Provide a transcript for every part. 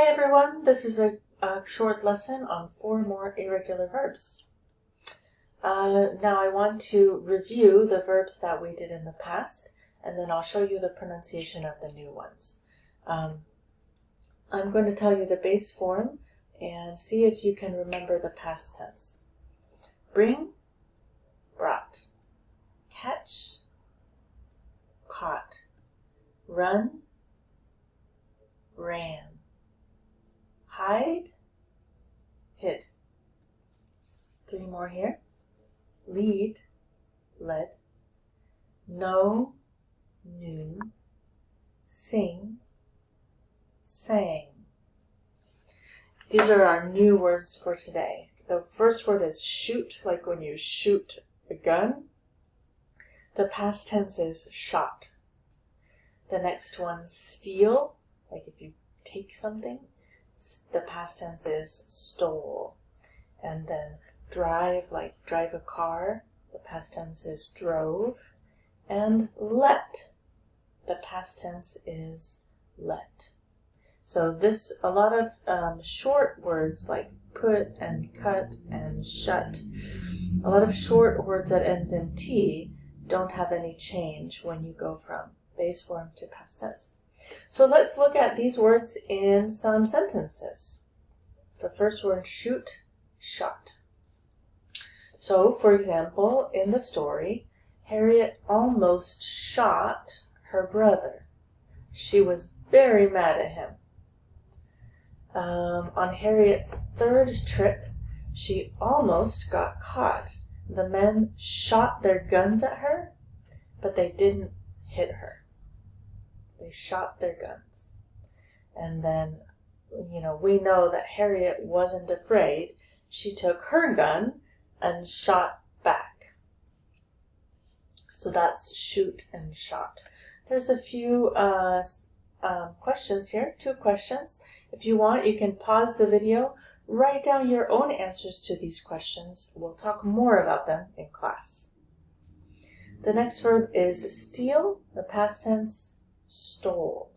Hi everyone, this is a short lesson on 4 more irregular verbs. Now I want to review the verbs that we did in the past, and then I'll show you the pronunciation of the new ones. I'm going to tell you the base form and see if you can remember the past tense. Bring, brought. Catch, caught. Run, ran. Hide, hid. 3 more here. Lead, led. Know, knew. Sing, sang. These are our new words for today. The first word is shoot, like when you shoot a gun. The past tense is shot. The next one, steal, like if you take something. The past tense is stole. And then drive, like drive a car. The past tense is drove. And let. The past tense is let. So a lot of short words like put and cut and shut, a lot of short words that ends in T don't have any change when you go from base form to past tense. So let's look at these words in some sentences. The first word, shoot, shot. So, for example, in the story, Harriet almost shot her brother. She was very mad at him. On Harriet's 3rd trip, she almost got caught. The men shot their guns at her, but they didn't hit her. They shot their guns. And then, we know that Harriet wasn't afraid. She took her gun and shot back. So that's shoot and shot. There's a few questions here, 2 questions. If you want, you can pause the video, write down your own answers to these questions. We'll talk more about them in class. The next verb is steal, the past tense, stole.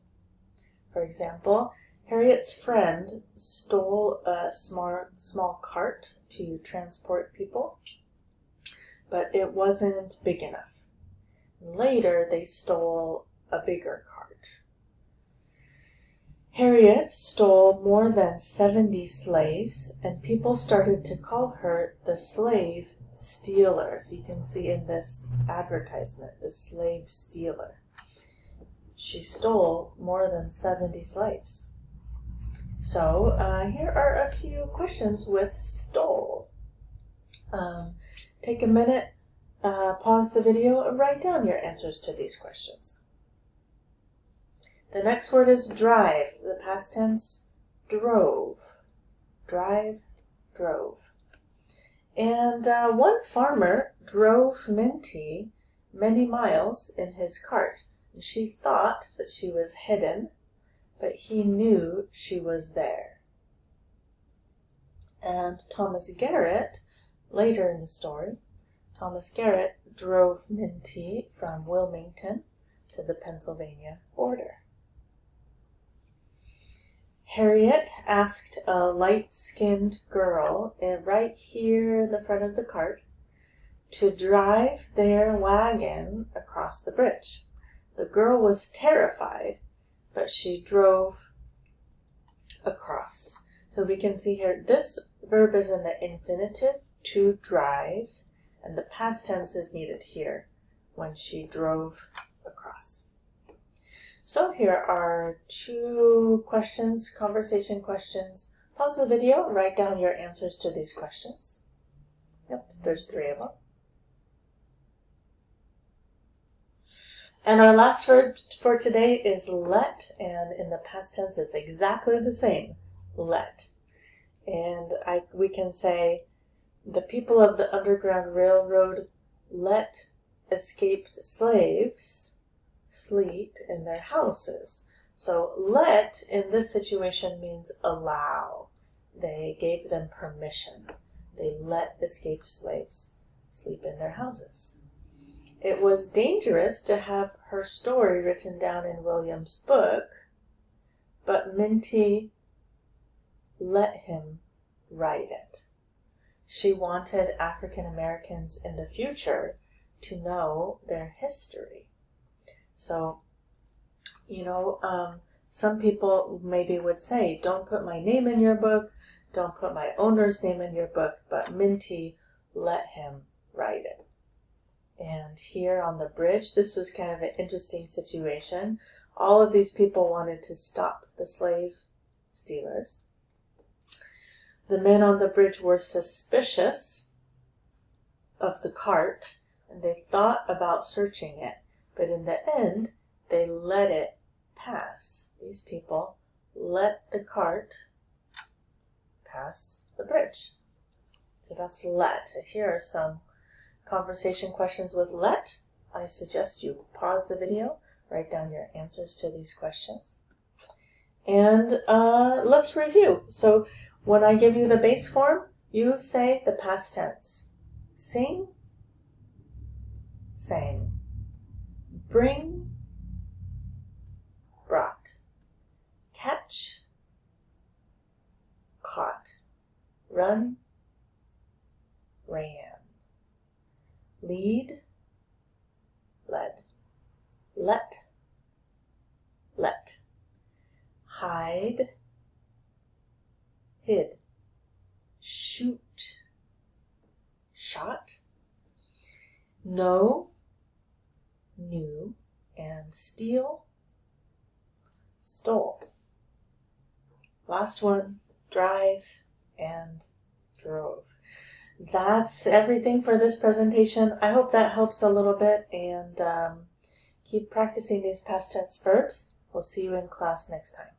For example, Harriet's friend stole a small cart to transport people, but it wasn't big enough. Later, they stole a bigger cart. Harriet stole more than 70 slaves, and people started to call her the slave stealer. So you can see in this advertisement, the slave stealer. She stole more than 70 slaves. So here are a few questions with stole. Take a minute, pause the video, and write down your answers to these questions. The next word is drive. The past tense, drove. Drive, drove. And one farmer drove Minty many miles in his cart. She thought that she was hidden, but he knew she was there. And Thomas Garrett, later in the story, Thomas Garrett drove Minty from Wilmington to the Pennsylvania border. Harriet asked a light-skinned girl right here in the front of the cart to drive their wagon across the bridge. The girl was terrified, but she drove across. So we can see here, this verb is in the infinitive, to drive, and the past tense is needed here, when she drove across. So here are 2 questions, conversation questions. Pause the video and write down your answers to these questions. Yep, there's 3 of them. And our last verb for today is let, and in the past tense is exactly the same, let. And we can say, the people of the Underground Railroad let escaped slaves sleep in their houses. So let in this situation means allow. They gave them permission. They let escaped slaves sleep in their houses. It was dangerous to have her story written down in William's book, but Minty let him write it. She wanted African Americans in the future to know their history. So, some people maybe would say, don't put my name in your book, don't put my owner's name in your book, but Minty, let him write it. And here on the bridge, this was kind of an interesting situation. All of these people wanted to stop the slave stealers. The men on the bridge were suspicious of the cart, and they thought about searching it. But in the end, they let it pass. These people let the cart pass the bridge. So that's let. Here are some conversation questions with let. I suggest you pause the video, write down your answers to these questions. And let's review. So when I give you the base form, you say the past tense. Sing, sang. Bring, brought. Catch, caught. Run, ran. Lead, led. Let, hide, hid. Shoot, shot. Know, knew. And steal, stole. Last one, drive and drove. That's everything for this presentation. I hope that helps a little bit, and keep practicing these past tense verbs. We'll see you in class next time.